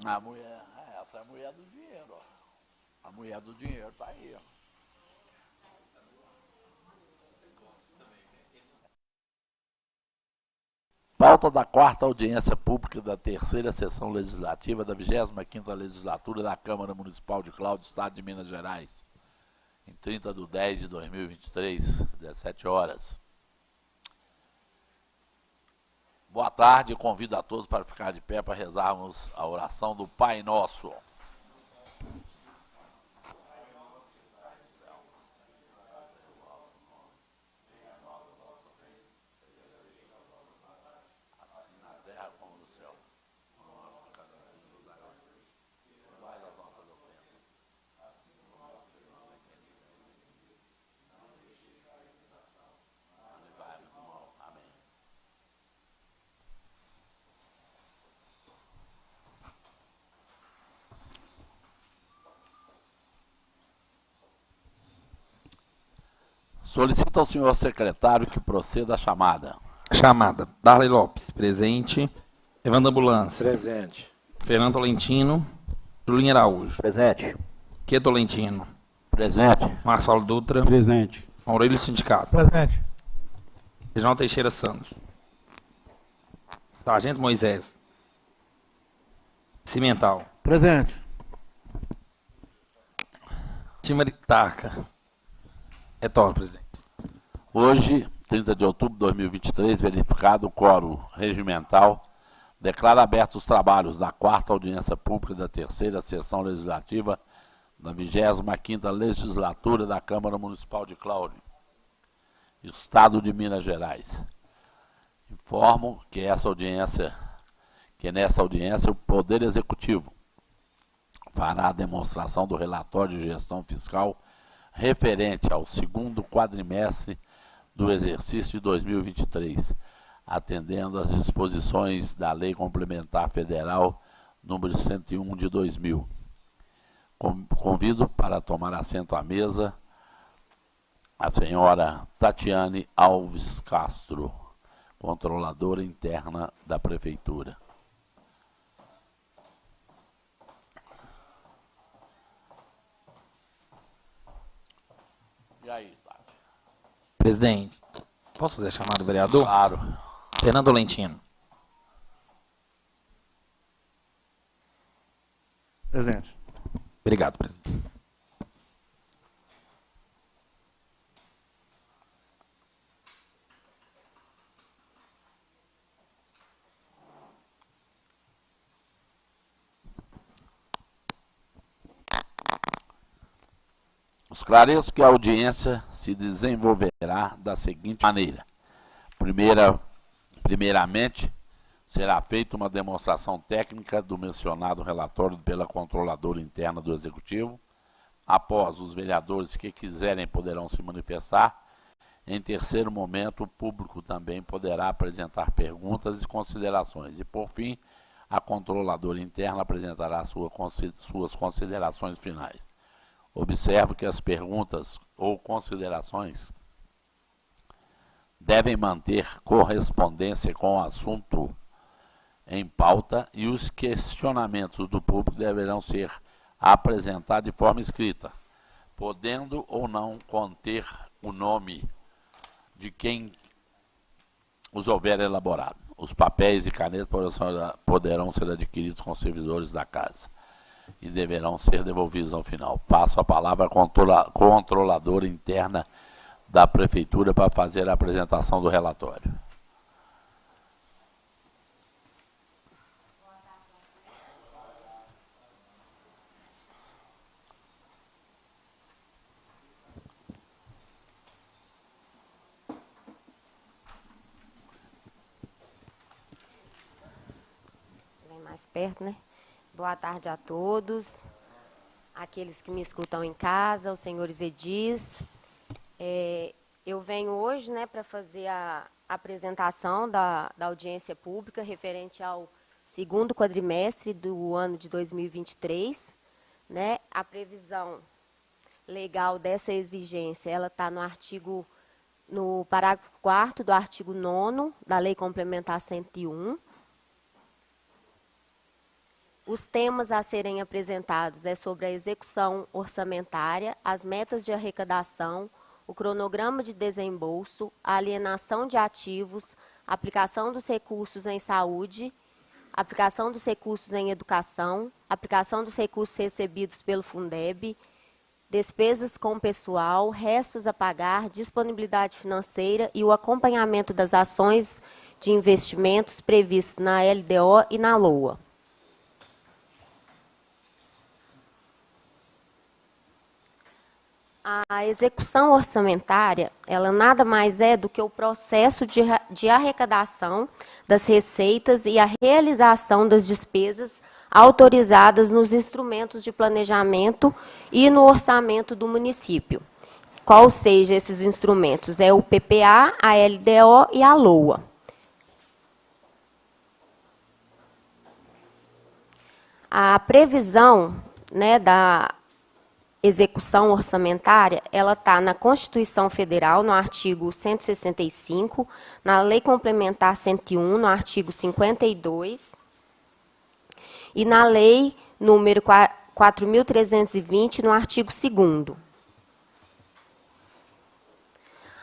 A mulher, essa é a mulher do dinheiro, ó. A mulher do dinheiro tá aí, ó. Pauta da quarta audiência pública da terceira sessão legislativa da 25ª legislatura da Câmara Municipal de Cláudio, Estado de Minas Gerais, em 30/10/2023, 17 horas. Boa tarde, convido a todos para ficar de pé para rezarmos a oração do Pai Nosso. Solicito ao senhor secretário que proceda à chamada. Chamada. Darley Lopes, presente. Evandro Ambulância. Presente. Fernando Tolentino. Julinho Araújo. Presente. Que Tolentino. Presente. Marcelo Dutra. Presente. Aurélio Sindicato. Presente. Reginaldo Teixeira Santos. Sargento Moisés. Cimental. Presente. Timaritaca. Retorno, presidente. Hoje, 30 de outubro de 2023, verificado o quórum regimental, declara abertos os trabalhos da quarta audiência pública da terceira sessão legislativa da 25ª legislatura da Câmara Municipal de Cláudio, Estado de Minas Gerais. Informo que nessa audiência o Poder Executivo fará a demonstração do relatório de gestão fiscal referente ao segundo quadrimestre do exercício de 2023, atendendo às disposições da Lei Complementar Federal número 101 de 2000. Convido para tomar assento à mesa a senhora Tatiane Alves Castro, controladora interna da Prefeitura. E aí, Tati? Presidente, posso fazer a chamada do vereador? Claro. Fernando Tolentino. Presente. Obrigado, presidente. Esclareço que a audiência se desenvolverá da seguinte maneira. Primeiramente, será feita uma demonstração técnica do mencionado relatório pela controladora interna do Executivo. Após, os vereadores que quiserem poderão se manifestar. Em terceiro momento, o público também poderá apresentar perguntas e considerações. E, por fim, a controladora interna apresentará suas considerações finais. Observo que as perguntas ou considerações devem manter correspondência com o assunto em pauta e os questionamentos do público deverão ser apresentados de forma escrita, podendo ou não conter o nome de quem os houver elaborado. Os papéis e canetas poderão ser adquiridos com os servidores da casa e deverão ser devolvidos ao final. Passo a palavra à controladora interna da Prefeitura para fazer a apresentação do relatório. Vem mais perto, né? Boa tarde a todos, aqueles que me escutam em casa, os senhores edis. Eu venho hoje, né, para fazer a apresentação da audiência pública referente ao segundo quadrimestre do ano de 2023. Né? A previsão legal dessa exigência, ela está no parágrafo 4º do artigo 9º da Lei Complementar 101. Os temas a serem apresentados é sobre a execução orçamentária, as metas de arrecadação, o cronograma de desembolso, a alienação de ativos, a aplicação dos recursos em saúde, a aplicação dos recursos em educação, a aplicação dos recursos recebidos pelo Fundeb, despesas com pessoal, restos a pagar, disponibilidade financeira e o acompanhamento das ações de investimentos previstos na LDO e na LOA. A execução orçamentária, ela nada mais é do que o processo de arrecadação das receitas e a realização das despesas autorizadas nos instrumentos de planejamento e no orçamento do município. Qual seja esses instrumentos? É o PPA, a LDO e a LOA. A previsão, né, da execução orçamentária, ela está na Constituição Federal, no artigo 165, na Lei Complementar 101, no artigo 52, e na Lei número 4.320, no artigo 2º.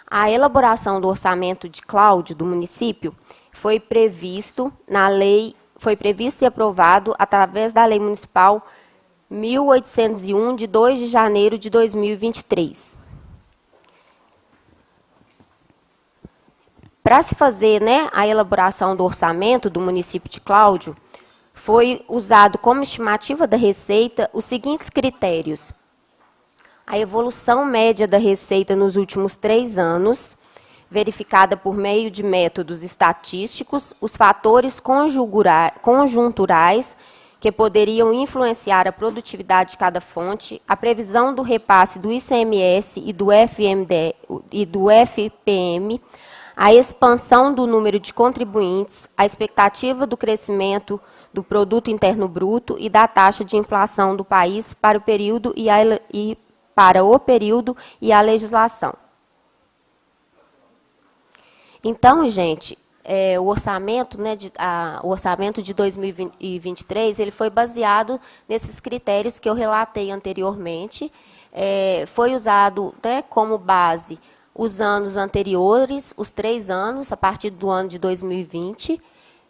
A elaboração do orçamento de Cláudio do município foi previsto e aprovado através da Lei Municipal 1801, de 2 de janeiro de 2023. Para se fazer, né, a elaboração do orçamento do município de Cláudio, foi usado como estimativa da receita os seguintes critérios: a evolução média da receita nos últimos 3 anos, verificada por meio de métodos estatísticos, os fatores conjunturais que poderiam influenciar a produtividade de cada fonte, a previsão do repasse do ICMS e do FPM, a expansão do número de contribuintes, a expectativa do crescimento do Produto Interno Bruto e da taxa de inflação do país para o período e a legislação. Então, gente, o orçamento, né, o orçamento de 2023, ele foi baseado nesses critérios que eu relatei anteriormente. Foi usado, né, como base os anos anteriores, os 3 anos, a partir do ano de 2020,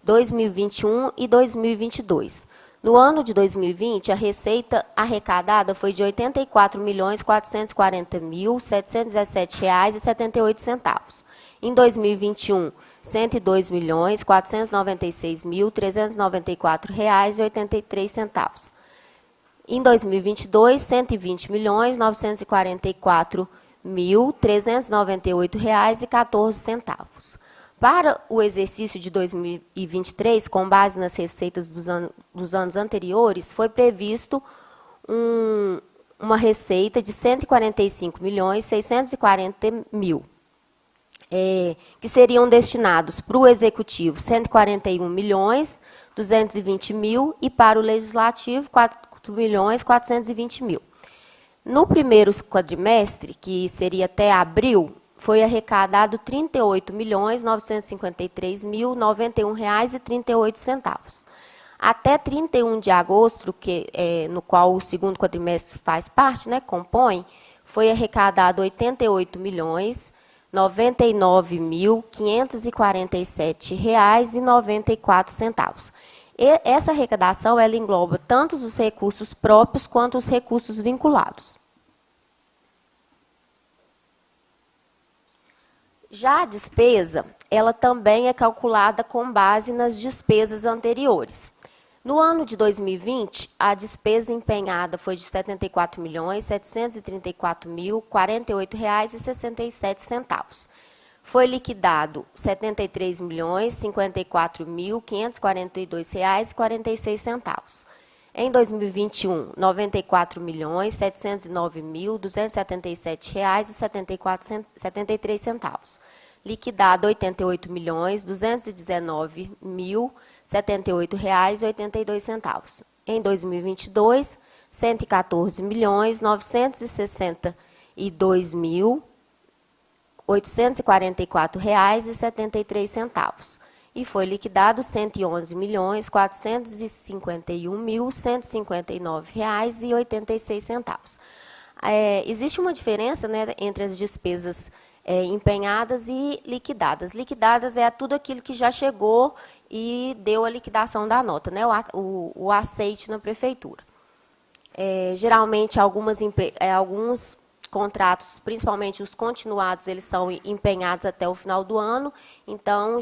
2021 e 2022. No ano de 2020, a receita arrecadada foi de R$ 84.440.717,78. Em 2021, R$ 102.496.394,83. Em 2022, R$ 120.944.398,14. Para o exercício de 2023, com base nas receitas dos anos anteriores, foi previsto uma receita de R$ 145.640.000, que seriam destinados para o Executivo R$ 141.220.000 e para o Legislativo R$ 4.420.000. No primeiro quadrimestre, que seria até abril, foi arrecadado R$ 38.953.091,38. Até 31 de agosto, no qual o segundo quadrimestre faz parte, né, compõe, foi arrecadado R$ 88.099.547,94. Essa arrecadação, ela engloba tanto os recursos próprios quanto os recursos vinculados. Já a despesa, ela também é calculada com base nas despesas anteriores. No ano de 2020, a despesa empenhada foi de R$ 74.734.048,67. Foi liquidado R$ 73.054.542,46. Em 2021, R$ 94.709.277,73. Liquidado R$ 88.219.078,82. Em 2022, R$ 114.962.844,73. e foi liquidado R$ 111.451.159,86. Existe uma diferença, né, entre as despesas empenhadas e liquidadas. Liquidadas é tudo aquilo que já chegou e deu a liquidação da nota, né, o aceite na prefeitura. Geralmente, alguns contratos, principalmente os continuados, eles são empenhados até o final do ano. Então,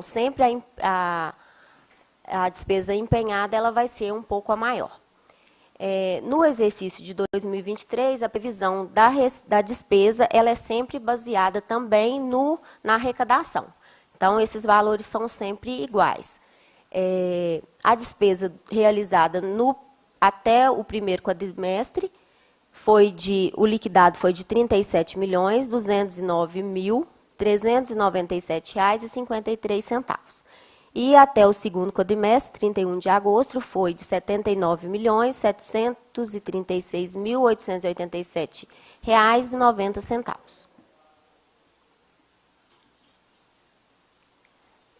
sempre a despesa empenhada ela vai ser um pouco a maior. No exercício de 2023, a previsão da despesa ela é sempre baseada também na arrecadação. Então, esses valores são sempre iguais. A despesa realizada até o primeiro quadrimestre o liquidado foi de R$ 37.209.397,53. E até o segundo quadrimestre, 31 de agosto, foi de R$ 79.736.887,90.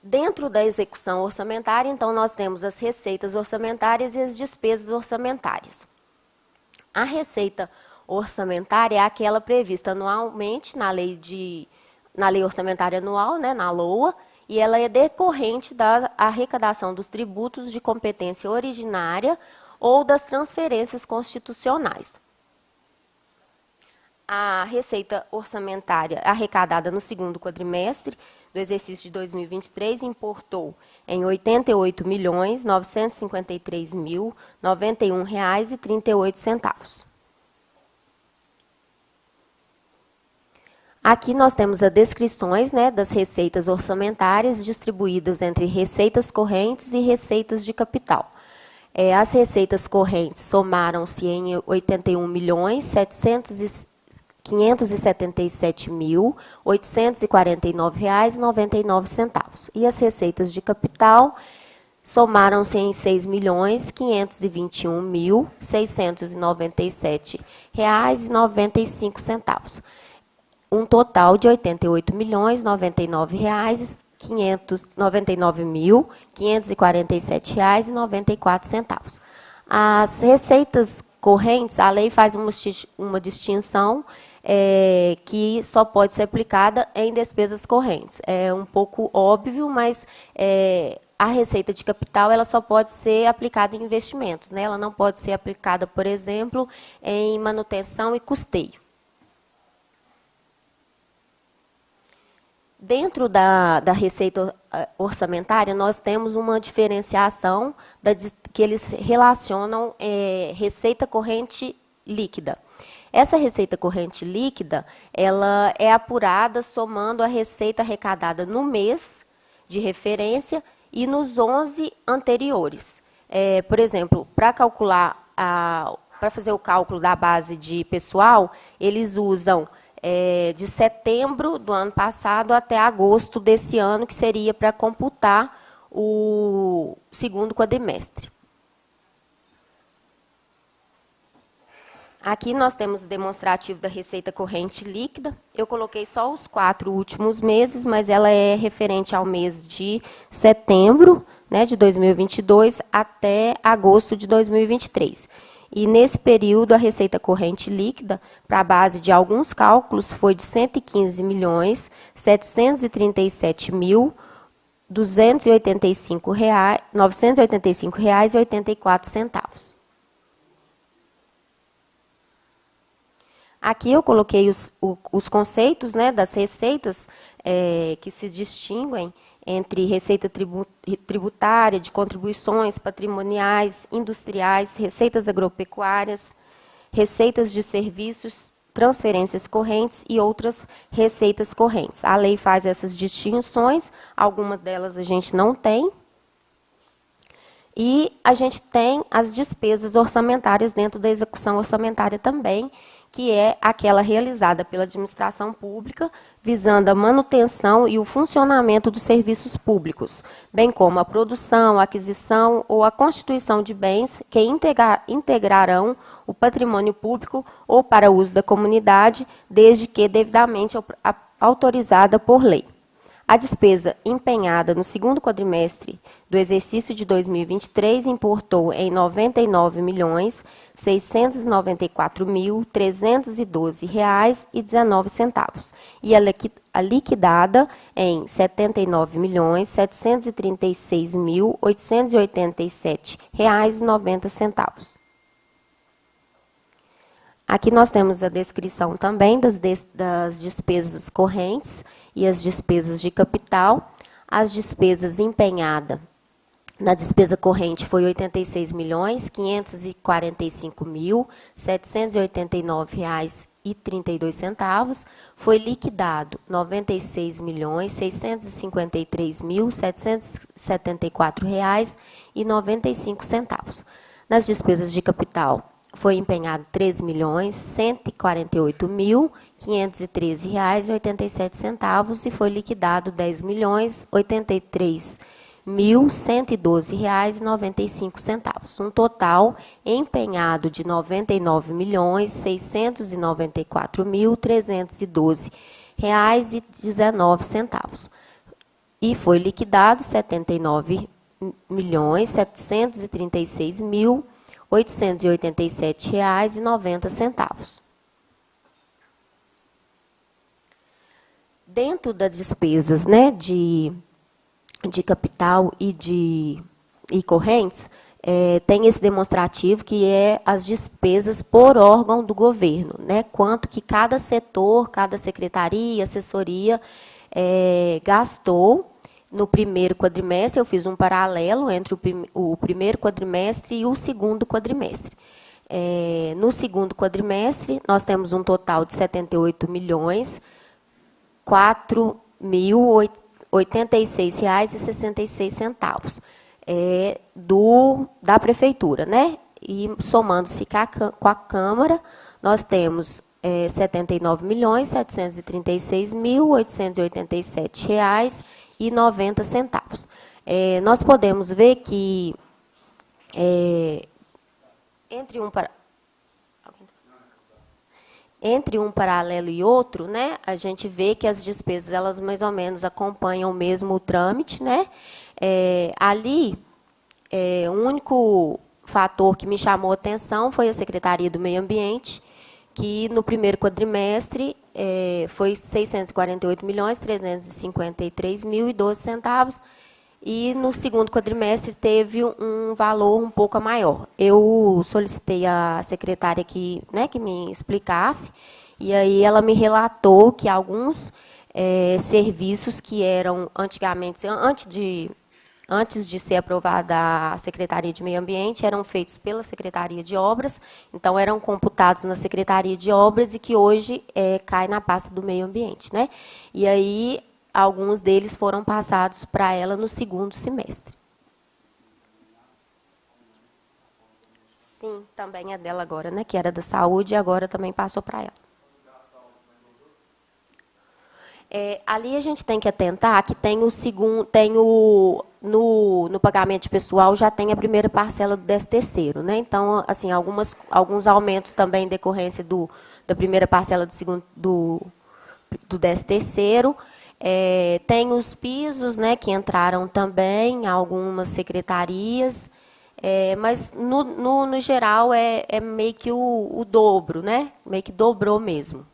Dentro da execução orçamentária, então, nós temos as receitas orçamentárias e as despesas orçamentárias. A receita orçamentária é aquela prevista anualmente na lei orçamentária anual, né, na LOA, e ela é decorrente da arrecadação dos tributos de competência originária ou das transferências constitucionais. A receita orçamentária arrecadada no segundo quadrimestre do exercício de 2023 importou em R$ 88.953.091,38. Aqui nós temos as descrições, né, das receitas orçamentárias distribuídas entre receitas correntes e receitas de capital. As receitas correntes somaram-se em R$ 81.577.849,99. E as receitas de capital somaram-se em R$ 6.521.697,95. Um total de R$ 88.099.547,94. As receitas correntes, a lei faz uma distinção que só pode ser aplicada em despesas correntes. É um pouco óbvio, mas a receita de capital ela só pode ser aplicada em investimentos, né? Ela não pode ser aplicada, por exemplo, em manutenção e custeio. Dentro da receita orçamentária, nós temos uma diferenciação que eles relacionam receita corrente líquida. Essa receita corrente líquida, ela é apurada somando a receita arrecadada no mês de referência e nos 11 anteriores. Por exemplo, para fazer o cálculo da base de pessoal, eles usam de setembro do ano passado até agosto desse ano, que seria para computar o segundo quadrimestre. Aqui nós temos o demonstrativo da receita corrente líquida. Eu coloquei só os 4 últimos meses, mas ela é referente ao mês de setembro, né, de 2022 até agosto de 2023. E, nesse período, a receita corrente líquida, para a base de alguns cálculos, foi de R$ 115.737.985,84. Aqui eu coloquei os conceitos, né, das receitas que se distinguem entre receita tributária, de contribuições patrimoniais, industriais, receitas agropecuárias, receitas de serviços, transferências correntes e outras receitas correntes. A lei faz essas distinções, algumas delas a gente não tem. E a gente tem as despesas orçamentárias dentro da execução orçamentária também, que é aquela realizada pela administração pública, visando a manutenção e o funcionamento dos serviços públicos, bem como a produção, a aquisição ou a constituição de bens que integrarão o patrimônio público ou para uso da comunidade, desde que devidamente autorizada por lei. A despesa empenhada no segundo quadrimestre do exercício de 2023 importou em R$ 99.694.312,19 e a liquidada em R$ 79.736.887,90. Aqui nós temos a descrição também das despesas correntes e as despesas de capital. As despesas empenhadas na despesa corrente foi R$ 86.545.789,32. Foi liquidado R$ 96.653.774,95. Nas despesas de capital, foi empenhado R$ 13.148.513,87 e foi liquidado R$ 10.083.112,95. Um total empenhado de R$ 99.694.312,19 e foi liquidado R$ 79.736.887,90. Dentro das despesas, né, de capital e correntes, tem esse demonstrativo que é as despesas por órgão do governo, né, quanto que cada setor, cada secretaria, assessoria gastou. No primeiro quadrimestre, eu fiz um paralelo entre o primeiro quadrimestre e o segundo quadrimestre. No segundo quadrimestre, nós temos um total de R$ 78.086,66 da prefeitura, né? E somando-se com a Câmara, nós temos R$ 79.736.887,90. Nós podemos ver que entre um paralelo e outro, né, a gente vê que as despesas elas mais ou menos acompanham o mesmo trâmite, né? O único fator que me chamou a atenção foi a Secretaria do Meio Ambiente, que no primeiro quadrimestre foi R$ 648.353.012, e no segundo quadrimestre teve um valor um pouco maior. Eu solicitei à secretária que me explicasse, e aí ela me relatou que alguns serviços que eram antigamente, antes de ser aprovada a Secretaria de Meio Ambiente, eram feitos pela Secretaria de Obras, então eram computados na Secretaria de Obras e que hoje cai na pasta do Meio Ambiente, né? E aí alguns deles foram passados para ela no segundo semestre. Sim, também é dela agora, né? Que era da saúde e agora também passou para ela. Ali a gente tem que atentar que tem o segundo, no pagamento de pessoal já tem a primeira parcela do 13º, né? Então, assim, alguns aumentos também em decorrência da primeira parcela do 13º. Tem os pisos, né, que entraram também, algumas secretarias, mas no geral é meio que o dobro, né? Meio que dobrou mesmo.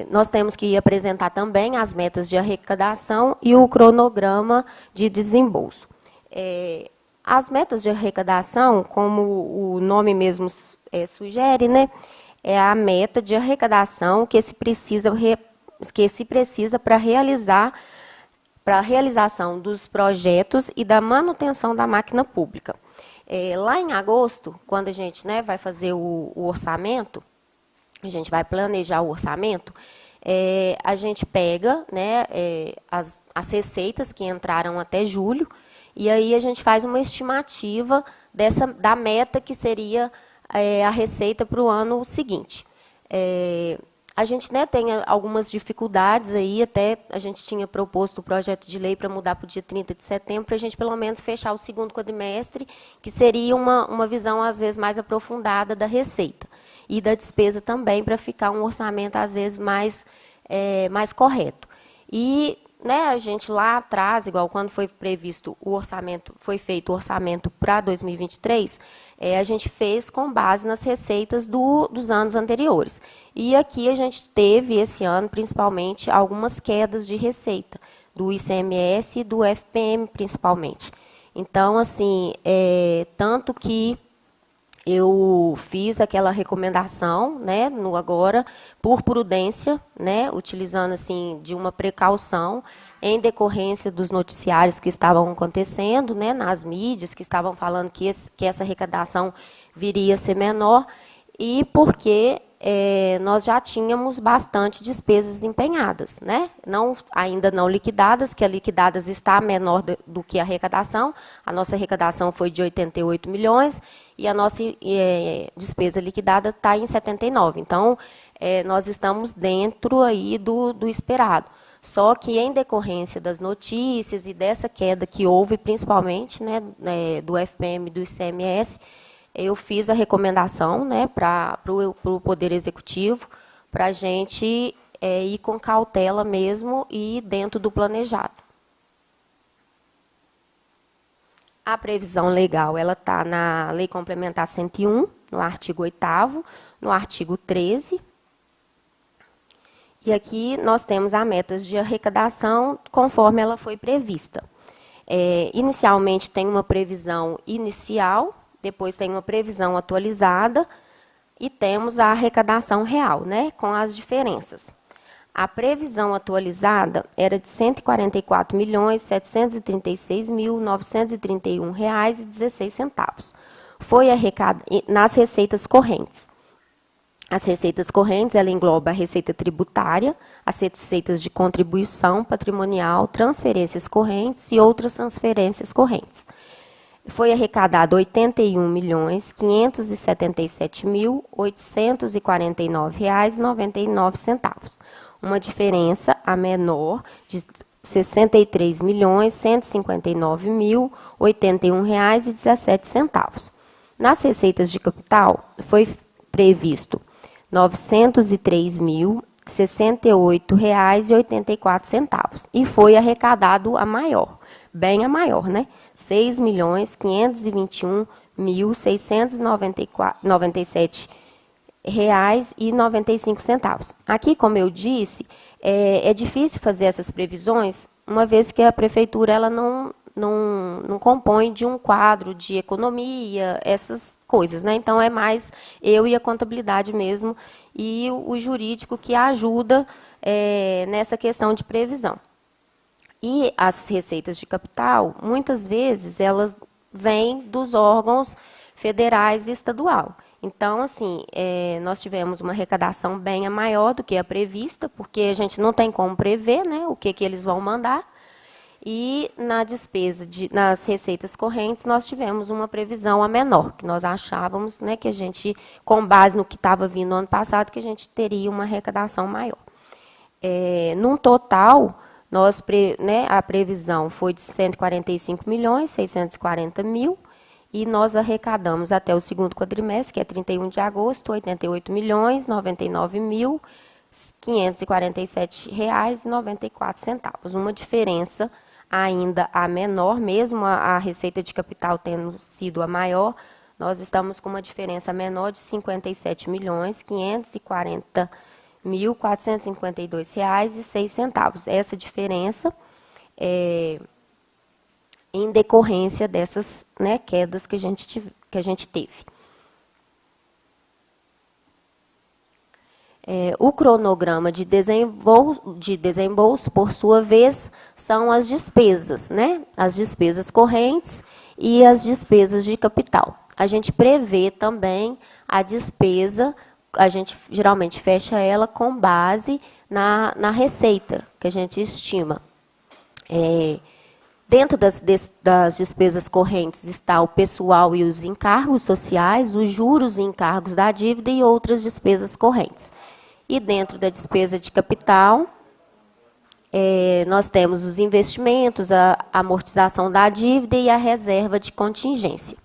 Nós temos que apresentar também as metas de arrecadação e o cronograma de desembolso. As metas de arrecadação, como o nome mesmo sugere, né, é a meta de arrecadação que se precisa para a realização dos projetos e da manutenção da máquina pública. Lá em agosto, quando a gente, né, vai fazer o orçamento, a gente vai planejar o orçamento, a gente pega, né, as receitas que entraram até julho, e aí a gente faz uma estimativa da meta que seria a receita para o ano seguinte. A gente, né, tem algumas dificuldades aí, até a gente tinha proposto o projeto de lei para mudar para o dia 30 de setembro, para a gente pelo menos fechar o segundo quadrimestre, que seria uma visão, às vezes, mais aprofundada da receita. e da despesa também, para ficar um orçamento, às vezes, mais correto. E, né, a gente lá atrás, igual quando foi previsto o orçamento, foi feito o orçamento para 2023, a gente fez com base nas receitas dos anos anteriores. E aqui a gente teve, esse ano, principalmente, algumas quedas de receita, do ICMS e do FPM, principalmente. Então, assim, tanto que eu fiz aquela recomendação, né, no agora, por prudência, né, utilizando assim de uma precaução em decorrência dos noticiários que estavam acontecendo, né, nas mídias, que estavam falando que essa arrecadação viria a ser menor, e porque nós já tínhamos bastante despesas empenhadas, né? Ainda não liquidadas, que a liquidadas está menor do que a arrecadação. A nossa arrecadação foi de 88 milhões e a nossa despesa liquidada está em 79. Então, nós estamos dentro aí do esperado. Só que, em decorrência das notícias e dessa queda que houve, principalmente, né, do FPM e do ICMS, eu fiz a recomendação, né, para o Poder Executivo, para a gente ir com cautela mesmo e dentro do planejado. A previsão legal ela está na Lei Complementar 101, no artigo 8º, no artigo 13. E aqui nós temos as metas de arrecadação conforme ela foi prevista. Inicialmente tem uma previsão inicial, depois tem uma previsão atualizada e temos a arrecadação real, né, com as diferenças. A previsão atualizada era de R$ 144.736.931,16. Foi arrecadado nas receitas correntes. As receitas correntes, ela engloba a receita tributária, as receitas de contribuição patrimonial, transferências correntes e outras transferências correntes. Foi arrecadado R$ 81.577.849,99, uma diferença a menor de R$ 63.159.081,17. Nas receitas de capital, foi previsto R$ 903.068,84 e foi arrecadado a maior, bem a maior, né? R$ 6.521.697,95. Aqui, como eu disse, é difícil fazer essas previsões, uma vez que a prefeitura ela não compõe de um quadro de economia, essas coisas, né? Então, é mais eu e a contabilidade mesmo, e o jurídico que ajuda nessa questão de previsão. E as receitas de capital, muitas vezes, elas vêm dos órgãos federais e estadual. Então, assim, nós tivemos uma arrecadação bem maior do que a prevista, porque a gente não tem como prever, né, o que eles vão mandar. E na despesa, nas receitas correntes, nós tivemos uma previsão a menor, que nós achávamos, né, que a gente, com base no que estava vindo no ano passado, que a gente teria uma arrecadação maior. Num total, a previsão foi de R$ 145.640.000 e nós arrecadamos até o segundo quadrimestre, que é 31 de agosto, R$ 88.099.547,94, uma diferença ainda a menor, mesmo a receita de capital tendo sido a maior, nós estamos com uma diferença menor de R$ 57.540.452,06. Essa diferença em decorrência dessas, né, quedas que a gente teve. O cronograma de desembolso, por sua vez, são as despesas, né? As despesas correntes e as despesas de capital. A gente prevê também a despesa, a gente geralmente fecha ela com base na receita que a gente estima. Dentro das despesas correntes está o pessoal e os encargos sociais, os juros e encargos da dívida e outras despesas correntes. E dentro da despesa de capital, nós temos os investimentos, a amortização da dívida e a reserva de contingência.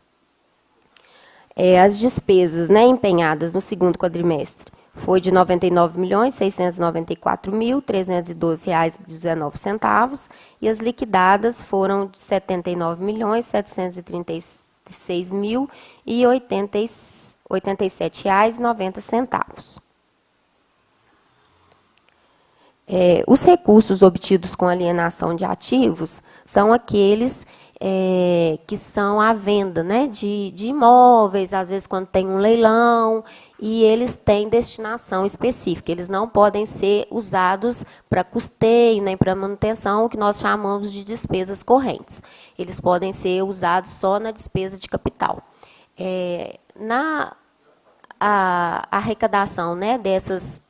As despesas, né, empenhadas no segundo quadrimestre foi de R$ 99.694.312,19 e as liquidadas foram de R$ 79.736.087,90. Os recursos obtidos com alienação de ativos são aqueles que são à venda, né, de imóveis, às vezes quando tem um leilão, e eles têm destinação específica. Eles não podem ser usados para custeio, nem para manutenção, o que nós chamamos de despesas correntes. Eles podem ser usados só na despesa de capital. Na arrecadação, né, desses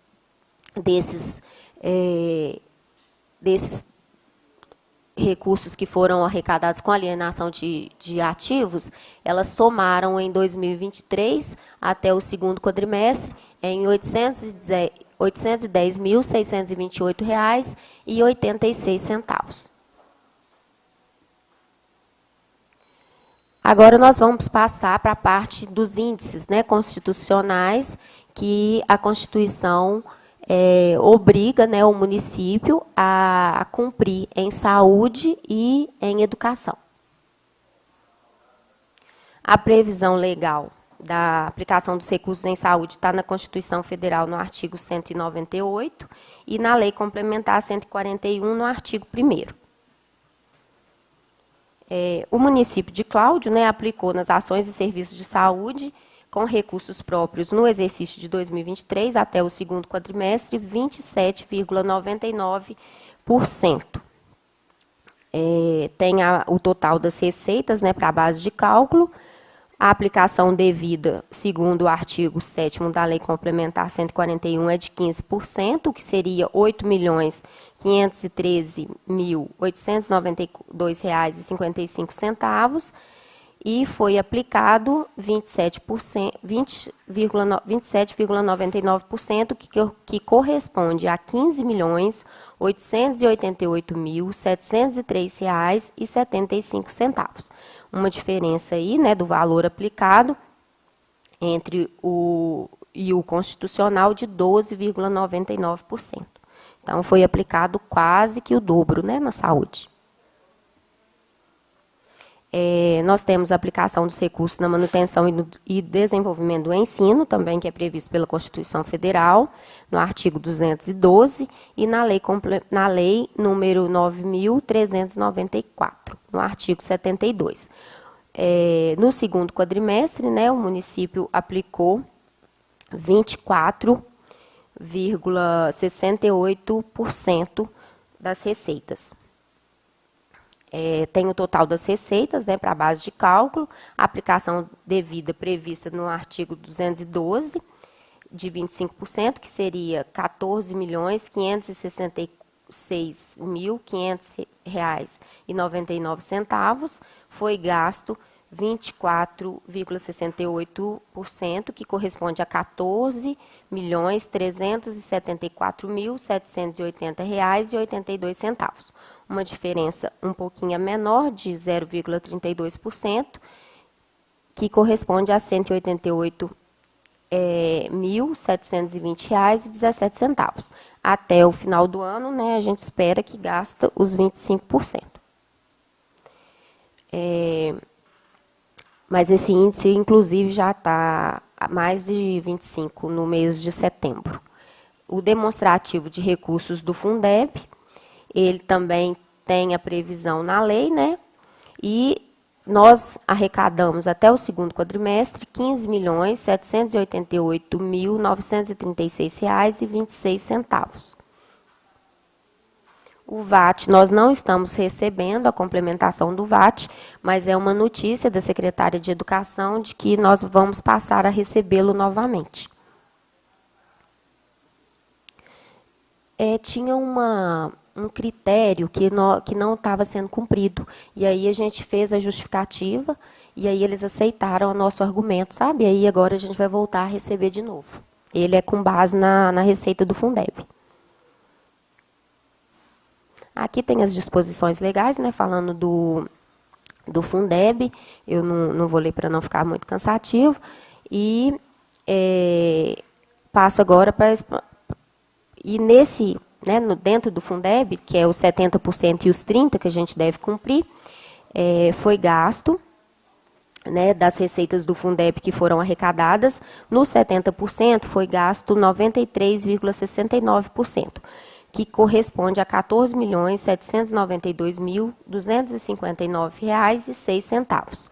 recursos que foram arrecadados com alienação de ativos, elas somaram em 2023, até o segundo quadrimestre, em R$ 810.628,86. Agora nós vamos passar para a parte dos índices, né, constitucionais, que a Constituição obriga, né, o município a cumprir em saúde e em educação. A previsão legal da aplicação dos recursos em saúde está na Constituição Federal, no artigo 198, e na Lei Complementar 141, no artigo 1º. O município de Cláudio, né, aplicou nas ações e serviços de saúde com recursos próprios no exercício de 2023 até o segundo quadrimestre, 27,99%. Tem o total das receitas, né, para a base de cálculo. A aplicação devida, segundo o artigo 7º da Lei Complementar 141, é de 15%, que seria R$ 8.513.892,55, e foi aplicado 27,99%, que corresponde a R$ 15.888.703,75. Uma diferença aí, né, do valor aplicado entre o constitucional de 12,99%. Então, foi aplicado quase que o dobro, né, na saúde. Nós temos a aplicação dos recursos na manutenção e desenvolvimento do ensino, também que é previsto pela Constituição Federal, no artigo 212, e na lei número 9.394, no artigo 72. No segundo quadrimestre, né, o município aplicou 24,68% das receitas. Tem o total das receitas, né, para a base de cálculo, a aplicação devida prevista no artigo 212, de 25%, que seria R$ 14.566.500,99, foi gasto 24,68%, que corresponde a R$ 14.374.780,82. Uma diferença um pouquinho menor, de 0,32%, que corresponde a R$ 188.720,17. Até o final do ano, né, a gente espera que gasta os 25%. Mas esse índice, inclusive, já está a mais de 25% no mês de setembro. O demonstrativo de recursos do Fundeb, ele também tem a previsão na lei, né? E nós arrecadamos até o segundo quadrimestre R$ 15.788.936,26. O VAT, nós não estamos recebendo a complementação do VAT, mas é uma notícia da secretária de Educação de que nós vamos passar a recebê-lo novamente. Tinha um critério que não estava sendo cumprido, e aí a gente fez a justificativa, e aí eles aceitaram o nosso argumento, sabe? E aí agora a gente vai voltar a receber de novo. Ele é com base na receita do Fundeb. Aqui tem as disposições legais, né, falando do Fundeb. Eu não vou ler para não ficar muito cansativo. E passo agora para... E nesse, né, dentro do Fundeb, que é os 70% e os 30% que a gente deve cumprir, foi gasto, né, das receitas do Fundeb que foram arrecadadas, nos 70% foi gasto 93,69%, que corresponde a R$ 14.792.259,06.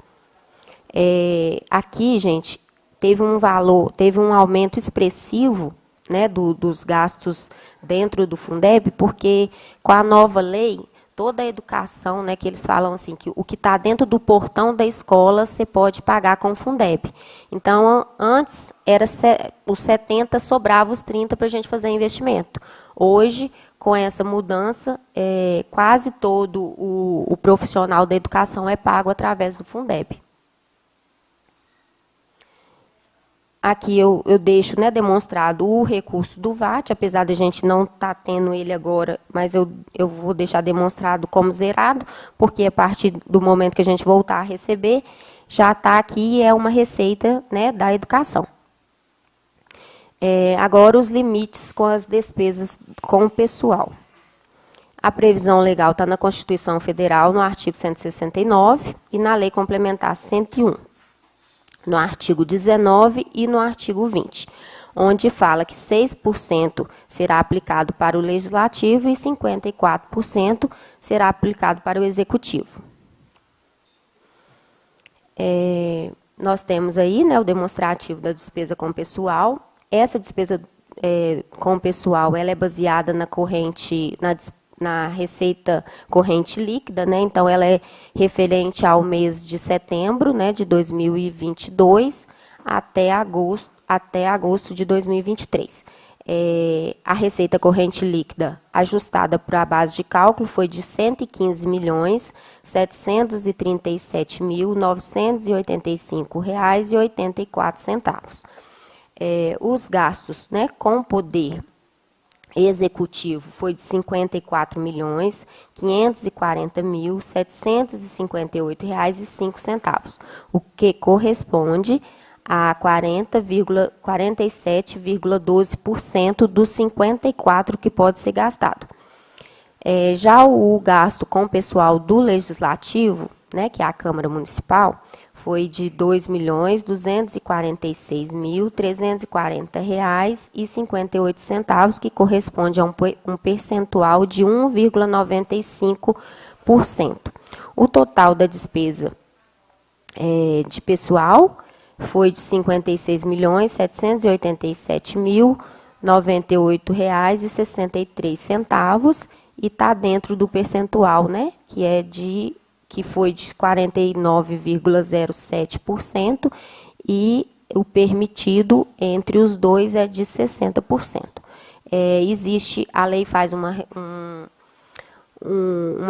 Aqui, gente, teve um aumento expressivo, né, dos gastos dentro do Fundeb, porque com a nova lei, toda a educação, né, que eles falam assim, que o que está dentro do portão da escola você pode pagar com o Fundeb. Então, antes, era os 70, sobrava os 30 para a gente fazer investimento. Hoje, com essa mudança, quase todo o profissional da educação é pago através do Fundeb. Aqui eu deixo, né, demonstrado o recurso do VAT, apesar de a gente não estar tendo ele agora, mas eu vou deixar demonstrado como zerado, porque a partir do momento que a gente voltar a receber, já está aqui, é uma receita, né, da educação. Agora, os limites com as despesas com o pessoal. A previsão legal está na Constituição Federal, no artigo 169, e na Lei Complementar 101. No artigo 19 e no artigo 20, onde fala que 6% será aplicado para o Legislativo e 54% será aplicado para o Executivo. Nós temos aí, né, o demonstrativo da despesa com pessoal. Essa despesa com pessoal, ela é baseada na receita corrente líquida, né? Então, ela é referente ao mês de setembro, né, de 2022 até agosto de 2023. A receita corrente líquida ajustada para a base de cálculo foi de R$ 115.737.985,84. Os gastos, né, com poder executivo foi de R$ 54.540.758,05, o que corresponde a 47,12% dos 54 que pode ser gastado. Já o gasto com o pessoal do Legislativo, né, que é a Câmara Municipal, foi de R$ 2.246.340,58, que corresponde a um percentual de 1,95%. O total da despesa de pessoal foi de R$ 56.787.098,63, e está dentro do percentual, né, que foi de 49,07%, e o permitido entre os dois é de 60%. A lei faz um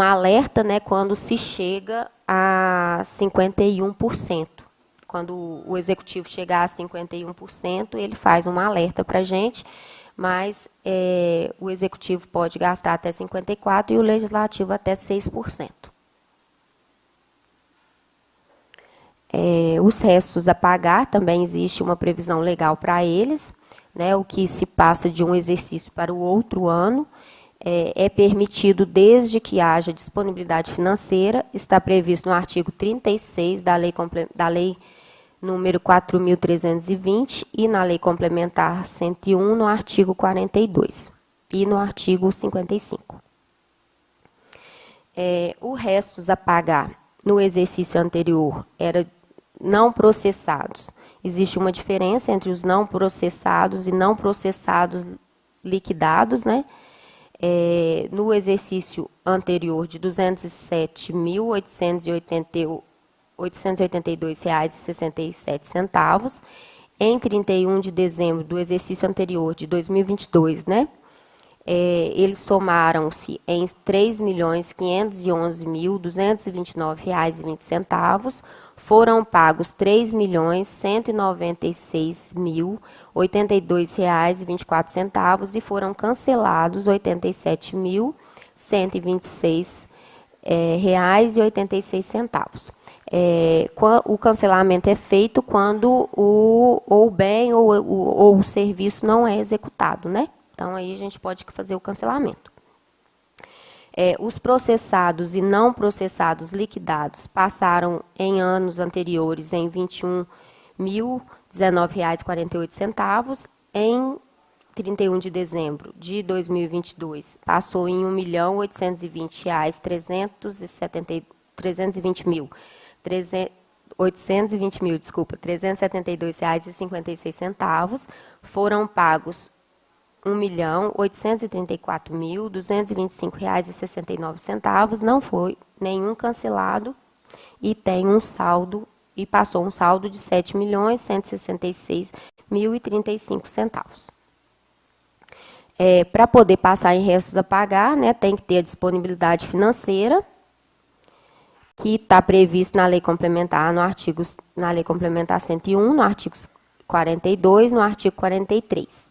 alerta, né, quando se chega a 51%. Quando o executivo chegar a 51%, ele faz um alerta para a gente, mas o executivo pode gastar até 54% e o legislativo até 6%. Os restos a pagar, também existe uma previsão legal para eles, né, o que se passa de um exercício para o outro ano, é permitido desde que haja disponibilidade financeira, está previsto no artigo 36 da lei número 4.320 e na Lei Complementar 101, no artigo 42 e no artigo 55. O restos a pagar no exercício anterior era não processados. Existe uma diferença entre os não processados e não processados liquidados, né? No exercício anterior de R$ 207.882,67, em 31 de dezembro do exercício anterior de 2022, né? Eles somaram-se em R$ 3.511.229,20, foram pagos R$ 3.196.082,24 e foram cancelados R$ 87.126 R$ 1.086. O cancelamento é feito quando o bem ou o serviço não é executado, né? Então, aí a gente pode fazer o cancelamento. Os processados e não processados liquidados passaram em anos anteriores em R$ 21.019,48, em 31 de dezembro de 2022, passou em R$ 372.256, foram pagos R$ 1.834.225,69, não foi nenhum cancelado e tem um saldo, e passou um saldo de R$ 7.166.035. Para poder passar em restos a pagar, né, tem que ter a disponibilidade financeira, que está previsto na Lei Complementar, na Lei Complementar 101, no artigo 42, no artigo 43.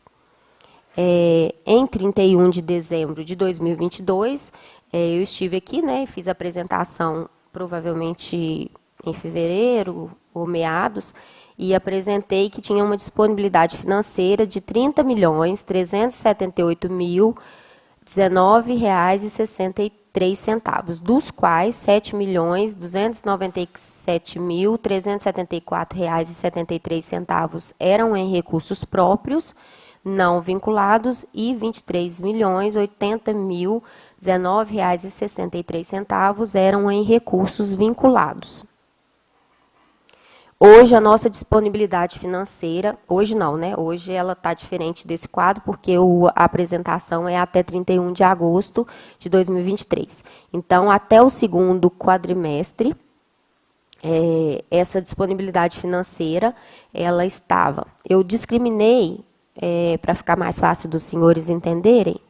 Em 31 de dezembro de 2022, eu estive aqui, né, fiz a apresentação provavelmente em fevereiro ou meados, e apresentei que tinha uma disponibilidade financeira de R$ 30.319,63, dos quais R$ 7.297.374,73 eram em recursos próprios, não vinculados, e R$ 23.080.019,63 eram em recursos vinculados. Hoje, a nossa disponibilidade financeira, hoje não, né? Hoje ela está diferente desse quadro, porque a apresentação é até 31 de agosto de 2023. Então, até o segundo quadrimestre, essa disponibilidade financeira, ela estava. Eu discriminei, para ficar mais fácil dos senhores entenderem,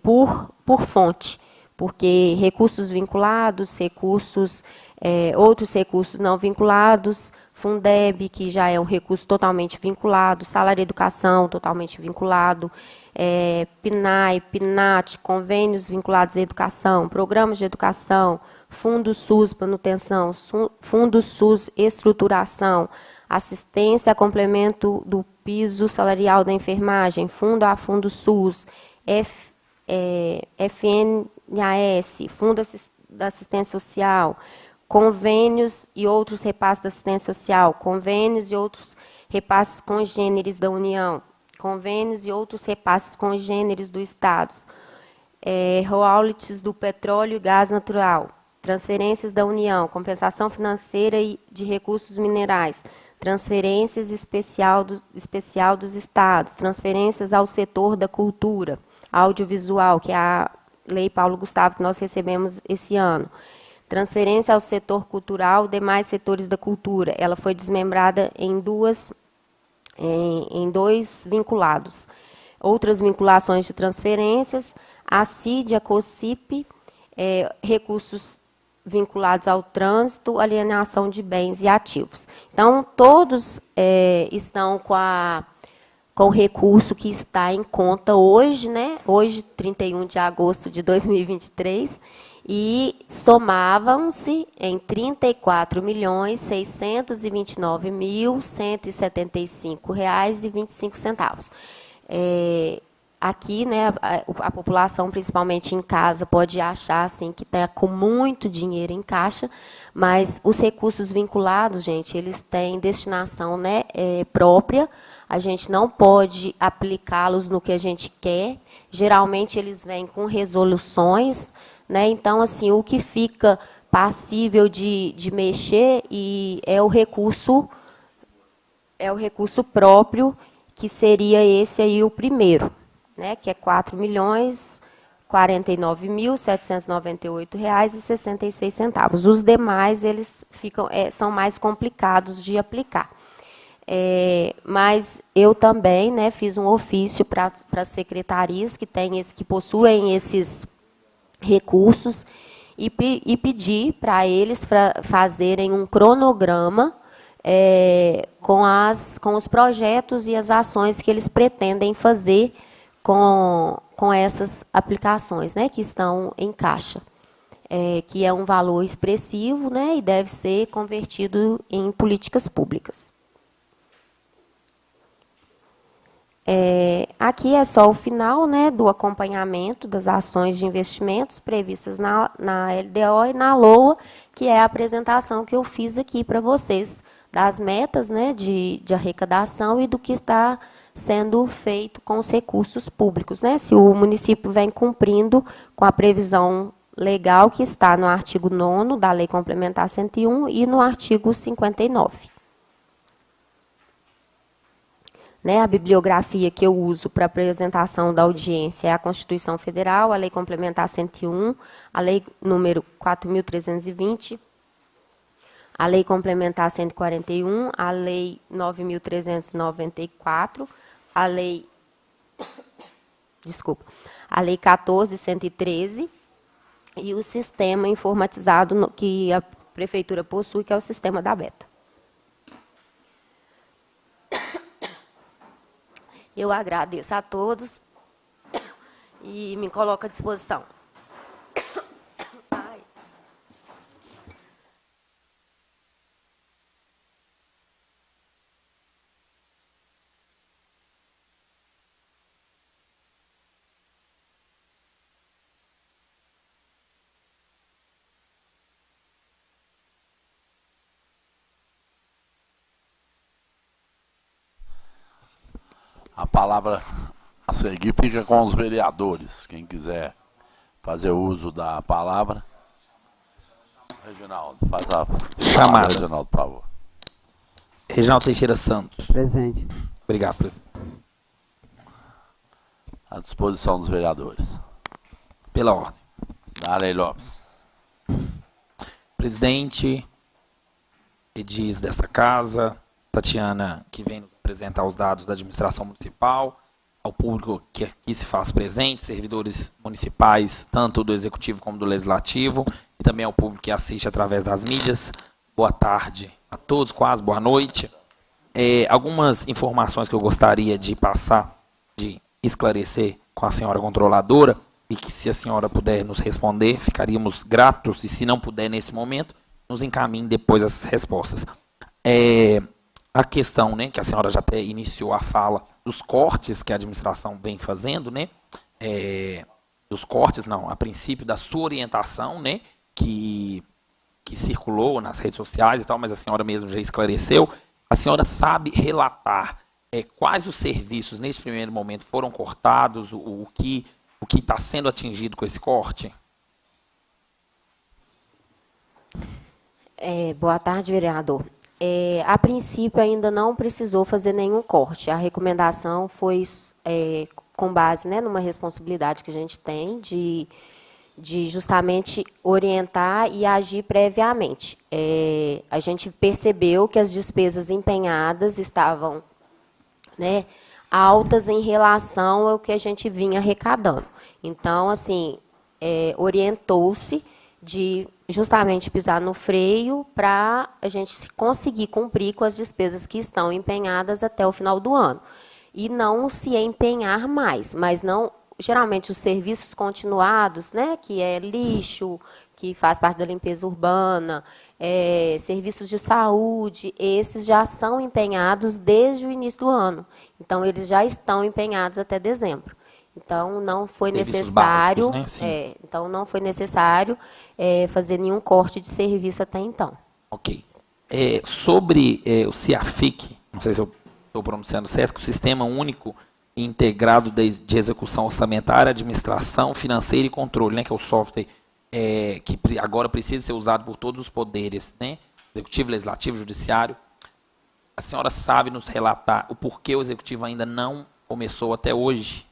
por fonte, porque recursos vinculados, outros recursos não vinculados, Fundeb, que já é um recurso totalmente vinculado, salário educação totalmente vinculado, PNAE, PNAT, convênios vinculados à educação, programas de educação, Fundo SUS manutenção, Fundo SUS estruturação, assistência a complemento do piso salarial da enfermagem, Fundo a Fundo SUS, FNAS, Fundo da Assistência Social, convênios e outros repasses da assistência social, convênios e outros repasses congêneres da União, convênios e outros repasses congêneres do Estado, royalties do petróleo e gás natural, transferências da União, compensação financeira e de recursos minerais, transferências especial dos Estados, transferências ao setor da cultura, audiovisual, que é a Lei Paulo Gustavo, que nós recebemos esse ano, transferência ao setor cultural, demais setores da cultura. Ela foi desmembrada em dois vinculados. Outras vinculações de transferências, a CID, a COCIP, recursos vinculados ao trânsito, alienação de bens e ativos. Então, todos estão com o recurso que está em conta hoje, né? Hoje, 31 de agosto de 2023, e somavam-se em R$ 34.629.175,25. Aqui, né, a população, principalmente em casa, pode achar assim, que está com muito dinheiro em caixa, mas os recursos vinculados, gente, eles têm destinação, né, própria. A gente não pode aplicá-los no que a gente quer. Geralmente, eles vêm com resoluções, né? Então, assim, o que fica passível de mexer é o recurso próprio, que seria esse aí o primeiro, né? Que é R$ 4.049.798,66. Os demais, eles são mais complicados de aplicar. Mas eu também, né, fiz um ofício para as secretarias que possuem esses recursos e pedi para eles fazerem um cronograma com os projetos e as ações que eles pretendem fazer com essas aplicações, né, que estão em caixa. que é um valor expressivo, né, e deve ser convertido em políticas públicas. Aqui é só o final, né, do acompanhamento das ações de investimentos previstas na LDO e na LOA, que é a apresentação que eu fiz aqui para vocês, das metas, né, de arrecadação e do que está sendo feito com os recursos públicos, né, se o município vem cumprindo com a previsão legal que está no artigo 9º da Lei Complementar 101 e no artigo 59. Né, a bibliografia que eu uso para apresentação da audiência é a Constituição Federal, a Lei Complementar 101, a Lei número 4.320, a Lei Complementar 141, a Lei 9.394, a Lei 14.113 e o sistema informatizado que a Prefeitura possui, que é o sistema da Beta. Eu agradeço a todos e me coloco à disposição. Ai. A palavra a seguir fica com os vereadores. Quem quiser fazer uso da palavra. Reginaldo, faz a Chamada. Reginaldo, por favor. Reginaldo Teixeira Santos. Presente. Obrigado, presidente. À disposição dos vereadores. Pela ordem. Darley Lopes. Presidente, edis desta casa, Tatiana, que vem nos apresentar os dados da administração municipal, ao público que aqui se faz presente, servidores municipais, tanto do Executivo como do Legislativo, e também ao público que assiste através das mídias. Boa tarde a todos, quase boa noite. Algumas informações que eu gostaria de passar, de esclarecer com a senhora controladora, e que se a senhora puder nos responder, ficaríamos gratos, e se não puder nesse momento, nos encaminhe depois as respostas. A questão, né, que a senhora já até iniciou a fala, dos cortes que a administração vem fazendo, né, dos cortes, não, a princípio da sua orientação, né, que circulou nas redes sociais e tal, mas a senhora mesmo já esclareceu. A senhora sabe relatar quais os serviços, nesse primeiro momento, foram cortados, o que está sendo atingido com esse corte? Boa tarde, vereador. A princípio, ainda não precisou fazer nenhum corte. A recomendação foi com base, né, numa responsabilidade que a gente tem de justamente orientar e agir previamente. A gente percebeu que as despesas empenhadas estavam, né, altas em relação ao que a gente vinha arrecadando. Então, assim, orientou-se de justamente pisar no freio para a gente conseguir cumprir com as despesas que estão empenhadas até o final do ano. E não se empenhar mais, mas não, geralmente os serviços continuados, né, que é lixo, que faz parte da limpeza urbana, serviços de saúde, esses já são empenhados desde o início do ano. Então, eles já estão empenhados até dezembro. Então, não foi necessário, básicos, né? então não foi necessário fazer nenhum corte de serviço até então. Ok. Sobre o CIAFIC, não sei se eu estou pronunciando certo, que o Sistema Único Integrado de Execução Orçamentária, Administração Financeira e Controle, né, que é o software que agora precisa ser usado por todos os poderes, né, Executivo, Legislativo, Judiciário. A senhora sabe nos relatar o porquê o Executivo ainda não começou até hoje?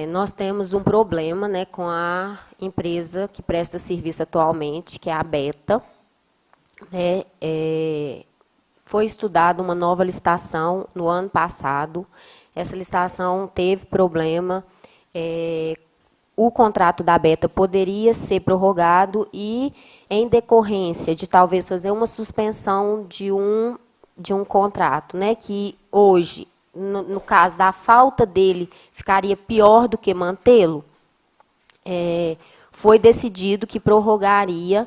Nós temos um problema, né, com a empresa que presta serviço atualmente, que é a Beta. Né, foi estudada uma nova licitação no ano passado. Essa licitação teve problema. O contrato da Beta poderia ser prorrogado e, em decorrência de talvez fazer uma suspensão de um contrato, né, que hoje, no caso da falta dele, ficaria pior do que mantê-lo, foi decidido que prorrogaria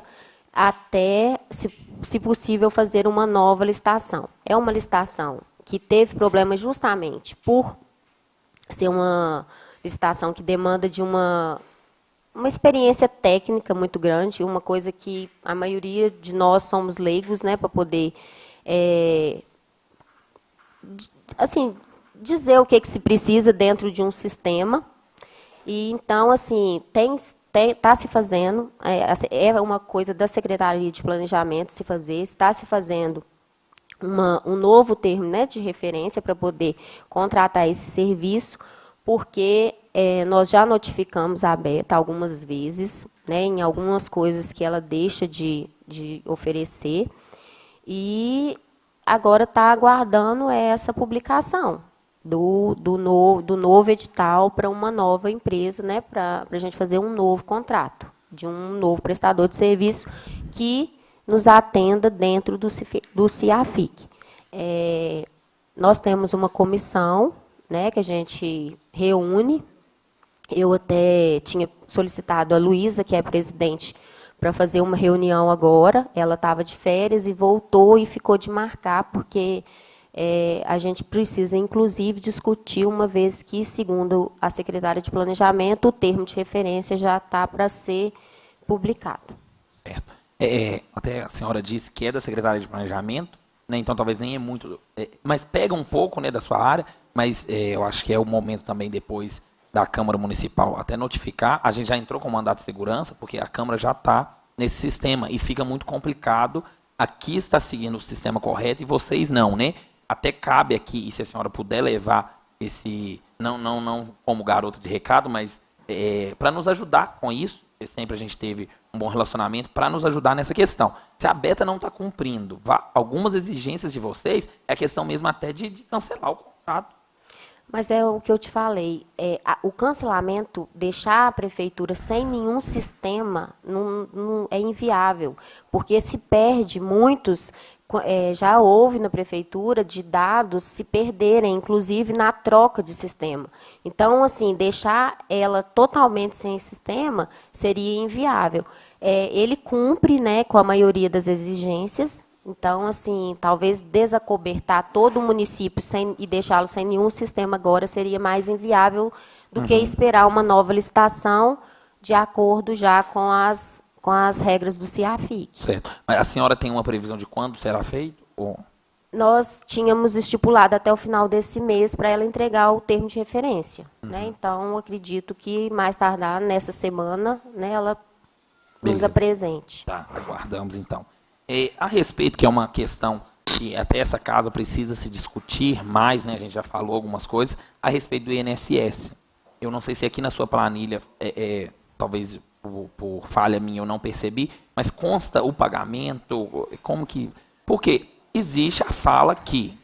até, se possível, fazer uma nova licitação. É uma licitação que teve problemas justamente por ser uma licitação que demanda de uma experiência técnica muito grande, uma coisa que a maioria de nós somos leigos, né, para poder assim, dizer o que se precisa dentro de um sistema. E então, assim, está se fazendo, é uma coisa da Secretaria de Planejamento se fazer, está se fazendo um novo termo, né, de referência para poder contratar esse serviço, porque nós já notificamos a Beta algumas vezes, né, em algumas coisas que ela deixa de oferecer, e agora está aguardando essa publicação do novo edital para uma nova empresa, né, para a gente fazer um novo contrato de um novo prestador de serviço que nos atenda dentro do CIAFIC. Nós temos uma comissão, né, que a gente reúne. Eu até tinha solicitado a Luísa, que é presidente, para fazer uma reunião agora. Ela estava de férias e voltou e ficou de marcar, porque a gente precisa, inclusive, discutir, uma vez que, segundo a secretária de Planejamento, o termo de referência já está para ser publicado. Certo. Até a senhora disse que é da Secretaria de Planejamento, né, então talvez nem é muito... mas pega um pouco, né, da sua área, mas eu acho que é o momento também, depois da Câmara Municipal, até notificar. A gente já entrou com mandato de segurança, porque a Câmara já está nesse sistema, e fica muito complicado. Aqui está seguindo o sistema correto e vocês não, né? Até cabe aqui, e se a senhora puder levar esse, não como garota de recado, mas para nos ajudar com isso, sempre a gente teve um bom relacionamento, para nos ajudar nessa questão. Se a Beta não está cumprindo algumas exigências de vocês, é questão mesmo até de cancelar o contrato. Mas é o que eu te falei, o cancelamento, deixar a prefeitura sem nenhum sistema, não é inviável, porque se perde muitos... já houve na prefeitura de dados se perderem, inclusive na troca de sistema. Então, assim, deixar ela totalmente sem sistema seria inviável. Ele cumpre, né, com a maioria das exigências. Então, assim, talvez desacobertar todo o município e deixá-lo sem nenhum sistema agora seria mais inviável do que esperar uma nova licitação de acordo já com as regras do CIAFIC. Certo. Mas a senhora tem uma previsão de quando será feito? Ou... Nós tínhamos estipulado até o final desse mês para ela entregar o termo de referência. Né? Então, acredito que mais tardar nessa semana, né, ela nos apresente. Tá, aguardamos então. A respeito, que é uma questão que até essa casa precisa se discutir mais, né, a gente já falou algumas coisas, a respeito do INSS. Eu não sei se aqui na sua planilha, talvez... Por falha minha eu não percebi, mas consta o pagamento, como que... Porque existe a fala que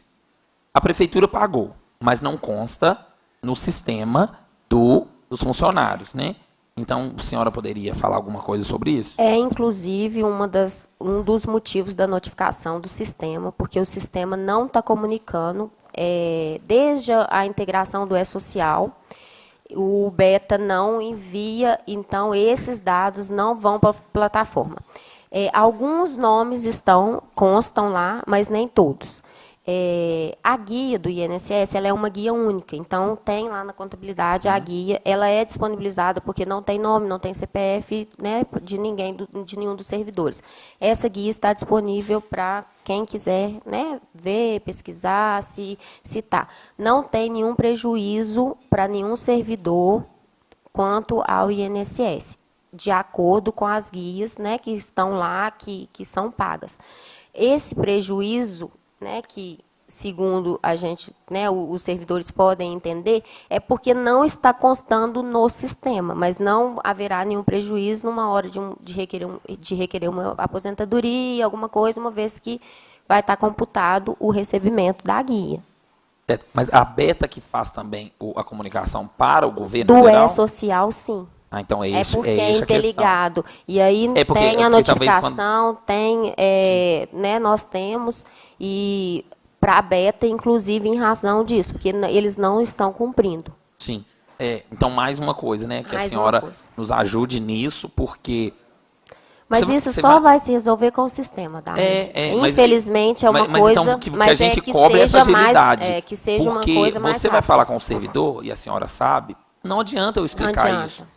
a prefeitura pagou, mas não consta no sistema dos funcionários, né? Então, a senhora poderia falar alguma coisa sobre isso? Inclusive, um dos motivos da notificação do sistema, porque o sistema não está comunicando, desde a integração do E-Social, o Beta não envia, então esses dados não vão para a plataforma. Alguns nomes constam lá, mas nem todos. A guia do INSS ela é uma guia única, então tem lá na contabilidade a guia, ela é disponibilizada porque não tem nome, não tem CPF, né, de nenhum dos servidores. Essa guia está disponível para quem quiser, né, ver, pesquisar, citar. Não tem nenhum prejuízo para nenhum servidor quanto ao INSS, de acordo com as guias, né, que estão lá, que são pagas. Esse prejuízo, né, que segundo a gente, né, os servidores podem entender, é porque não está constando no sistema, mas não haverá nenhum prejuízo numa hora de requerer uma aposentadoria, alguma coisa, uma vez que vai estar computado o recebimento da guia. Certo. Mas a Beta que faz também a comunicação para o governo do federal? E-Social, sim. Então é isso. Porque é interligado. E aí tem a notificação, tem, né, nós temos, e para a Beta, inclusive, em razão disso, porque eles não estão cumprindo. Sim. Então, mais uma coisa, né? Que Mais a uma senhora coisa. nos ajude nisso, porque... Mas Você- isso você só vai se resolver com o sistema, tá? mas- Infelizmente é uma mas coisa, então, que a mas gente que cobre essa seja mais, agilidade. que seja uma porque coisa mais você vai rápida. falar com o servidor, e a senhora sabe, não adianta eu explicar adianta. isso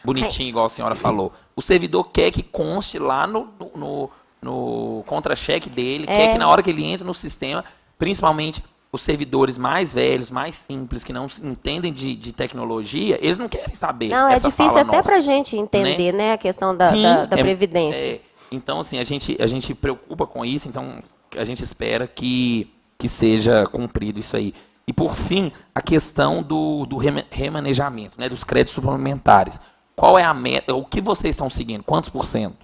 bonitinho, igual a senhora falou. O servidor quer que conste lá no contra-cheque dele, quer que na hora que ele entra no sistema, principalmente os servidores mais velhos, mais simples, que não entendem de tecnologia, eles não querem saber. Não, é essa difícil fala até nossa, para a gente entender, né, a questão da, Sim, da Previdência. Então, assim, a gente preocupa com isso, então a gente espera que seja cumprido isso aí. E, por fim, a questão do remanejamento, né, dos créditos suplementares. Qual é a meta? O que vocês estão seguindo? Quantos por cento?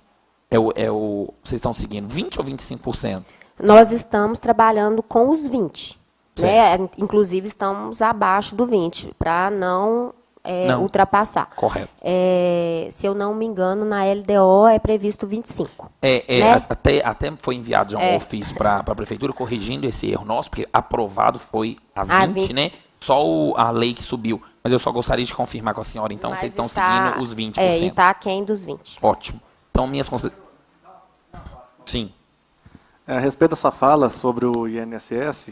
Vocês estão seguindo 20% ou 25%? Nós estamos trabalhando com os 20%. Né? Inclusive, estamos abaixo do 20%, para não ultrapassar. Correto. Se eu não me engano, na LDO é previsto 25%. Né? Até foi enviado já um ofício para a Prefeitura corrigindo esse erro nosso, porque aprovado foi a 20%, né? Só a lei que subiu. Mas eu só gostaria de confirmar com a senhora, então, Mas vocês estão seguindo os 20%. E está aquém dos 20%. Ótimo. Então, minhas considerações... Sim. A respeito da sua fala sobre o INSS...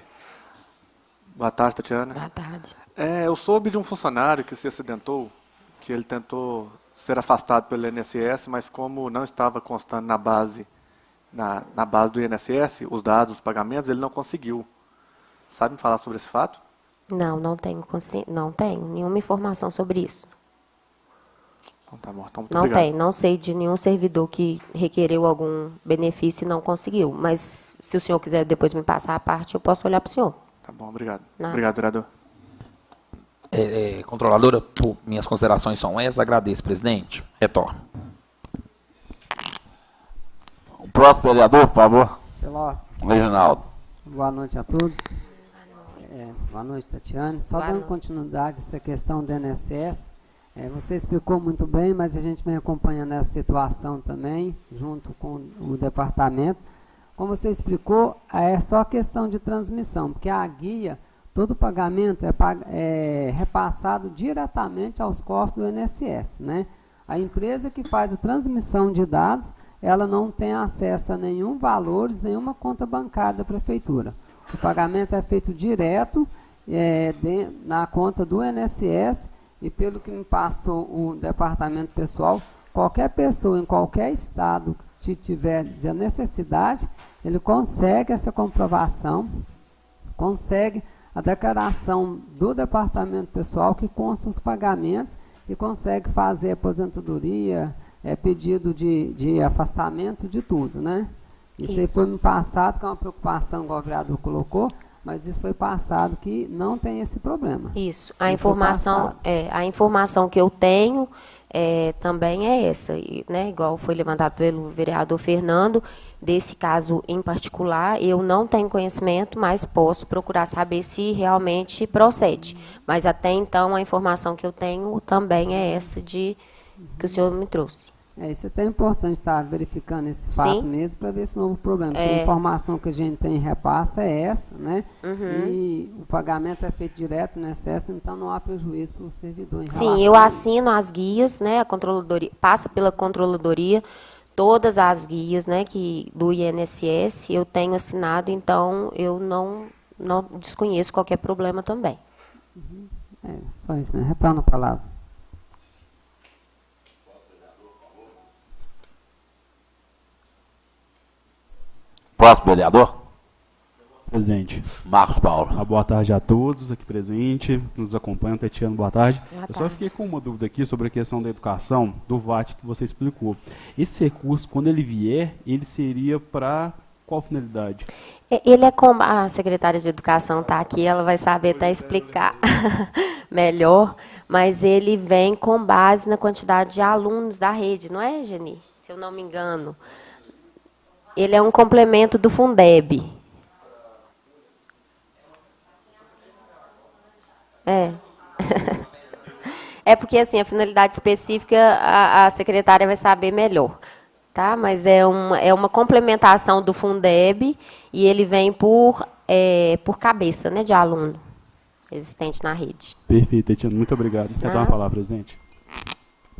Boa tarde, Tatiana. Boa tarde. Eu soube de um funcionário que se acidentou, que ele tentou ser afastado pelo INSS, mas como não estava constando na base do INSS, os dados, os pagamentos, ele não conseguiu. Sabe me falar sobre esse fato? Não tenho nenhuma informação sobre isso. Então tá bom, então muito Não obrigado. tem, não sei de nenhum servidor que requereu algum benefício e não conseguiu. Mas se o senhor quiser depois me passar a parte, eu posso olhar para o senhor. Tá bom, obrigado. Nada. Obrigado, vereador. Controladora, minhas considerações são essas. Agradeço, presidente. Retorno. O próximo vereador, por favor. Veloz. Reginaldo. Boa noite a todos. Boa noite, Tatiane. Só Boa dando noite. continuidade a essa questão do INSS, você explicou muito bem, mas a gente vem acompanhando essa situação também, junto com o departamento. Como você explicou, é só questão de transmissão, porque a guia, todo o pagamento é repassado diretamente aos cofres do INSS, né? A empresa que faz a transmissão de dados, ela não tem acesso a nenhum valores, nenhuma conta bancária da prefeitura. O pagamento é feito direto na conta do INSS e, pelo que me passou o departamento pessoal, qualquer pessoa em qualquer estado que tiver de necessidade, ele consegue essa comprovação, consegue a declaração do departamento pessoal que consta os pagamentos e consegue fazer aposentadoria, pedido de afastamento, de tudo, né? Isso aí foi me passado, que é uma preocupação, igual o vereador colocou, mas isso foi passado que não tem esse problema. Isso. Isso A informação que eu tenho também é essa, né? Igual foi levantado pelo vereador Fernando, desse caso em particular, eu não tenho conhecimento, mas posso procurar saber se realmente procede. Mas até então a informação que eu tenho também é essa que o senhor me trouxe. Isso é até importante estar verificando esse fato mesmo para ver esse novo problema. Porque a informação que a gente tem em repassa é essa, né? E o pagamento é feito direto no INSS, então não há prejuízo para o servidor em relação Sim, eu a isso. assino as guias, né? A controladoria passa pela controladoria, todas as guias, né, do INSS, eu tenho assinado, então eu não desconheço qualquer problema também. Só isso mesmo. Retorno a palavra. Próximo vereador. Presidente, Marcos Paulo. uma boa tarde a todos aqui presentes, nos acompanham. Tatiana, boa tarde. Boa Eu só tarde. fiquei com uma dúvida aqui sobre a questão da educação, do VAT que você explicou. Esse recurso, quando ele vier, ele seria para qual finalidade? Ele é como a secretária de Educação está aqui, ela vai saber até explicar melhor, mas ele vem com base na quantidade de alunos da rede, não é, Geni? Se eu não me engano. Ele é um complemento do Fundeb. É porque, assim, a finalidade específica a secretária vai saber melhor, tá? Mas é uma complementação do Fundeb e ele vem por cabeça, né, de aluno. existente na rede. Perfeito, Tatiana. Muito obrigado. Quer dar uma palavra, presidente?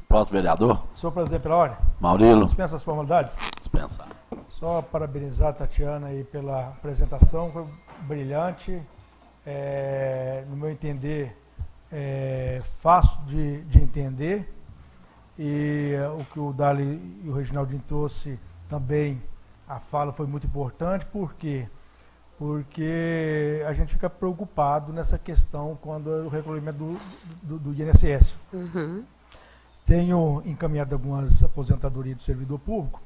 Próximo vereador, Senhor presidente, pela ordem, Maurilo, dispensa as formalidades. dispensar. Só parabenizar a Tatiana aí pela apresentação, foi brilhante. No meu entender, fácil de entender. E o que o Dali e o Reginaldinho trouxe também, a fala foi muito importante. Por quê? Porque a gente fica preocupado nessa questão quando é o recolhimento do INSS. Uhum. Tenho encaminhado algumas aposentadorias do servidor público,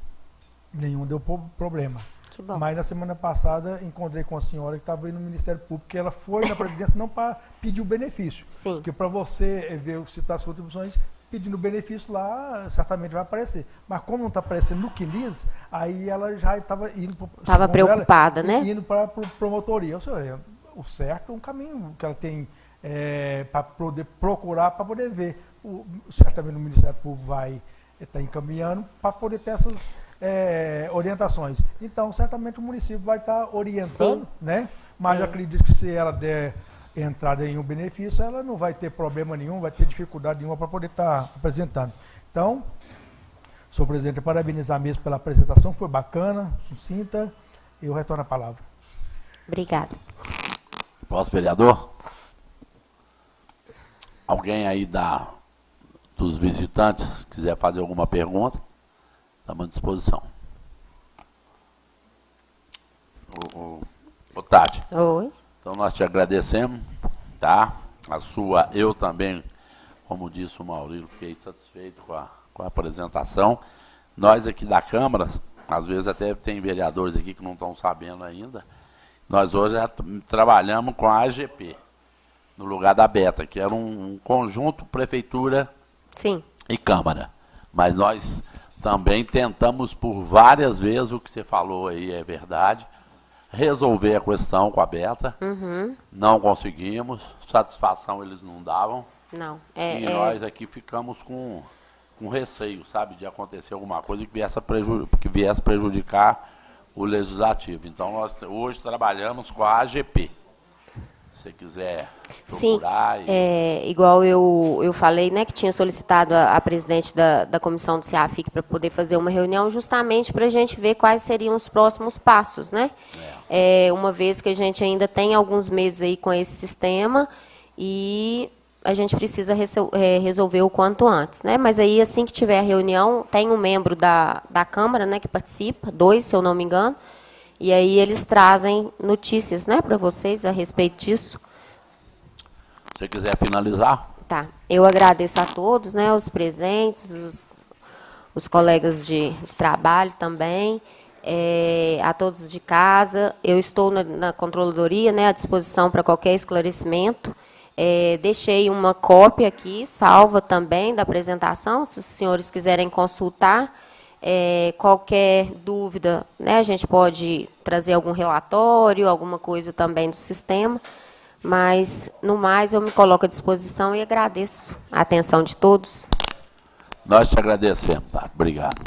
nenhum deu problema. Que bom. Mas na semana passada encontrei com a senhora que estava aí no Ministério Público, que ela foi na Previdência não para pedir o benefício. Sim. Porque para você ver, citar as contribuições, pedindo benefício lá, certamente vai aparecer. Mas como não está aparecendo no QLIS, aí ela já estava indo para... Estava preocupada, né? Indo para a promotoria. Ou seja, o certo é um caminho que ela tem para poder procurar, para poder ver. Certamente o Ministério Público vai estar encaminhando para poder ter essas orientações. Então, certamente o município vai estar orientando, Sim. né? Mas acredito que se ela der entrada em um benefício, ela não vai ter problema nenhum, vai ter dificuldade nenhuma para poder estar apresentando. Então, senhor presidente, parabenizar mesmo pela apresentação, foi bacana, sucinta, e eu retorno a palavra. Obrigada. Próximo vereador. Alguém aí dos visitantes quiser fazer alguma pergunta, estamos à disposição. Ô Tati, Oi. então nós te agradecemos, tá? Eu também, como disse o Maurilo, fiquei satisfeito com a apresentação. Nós aqui da Câmara, às vezes até tem vereadores aqui que não estão sabendo ainda, nós hoje já trabalhamos com a AGP, no lugar da Beta, que era um conjunto Prefeitura Sim. e Câmara. Mas nós também tentamos por várias vezes, o que você falou aí é verdade, resolver a questão com a Beta. Uhum. Não conseguimos, satisfação eles não davam. Não. E nós aqui ficamos com receio, sabe, de acontecer alguma coisa que viesse prejudicar o Legislativo. Então nós hoje trabalhamos com a AGP. Se você quiser procurar. Sim, igual eu falei, né, que tinha solicitado a presidente da comissão do CEAFIC para poder fazer uma reunião justamente para a gente ver quais seriam os próximos passos, né? Uma vez que a gente ainda tem alguns meses aí com esse sistema e a gente precisa resolver o quanto antes, né? Mas aí, assim que tiver a reunião, tem um membro da Câmara, né, que participa, 2, se eu não me engano, e aí eles trazem notícias, né, para vocês a respeito disso. Se você quiser finalizar. Tá. Eu agradeço a todos, né, os presentes, os colegas de trabalho também, a todos de casa. Eu estou na controladoria, né, à disposição para qualquer esclarecimento. Deixei uma cópia aqui, salva também da apresentação, se os senhores quiserem consultar. Qualquer dúvida, né, a gente pode trazer algum relatório, alguma coisa também do sistema, mas, no mais, eu me coloco à disposição e agradeço a atenção de todos. Nós te agradecemos, tá? Obrigado.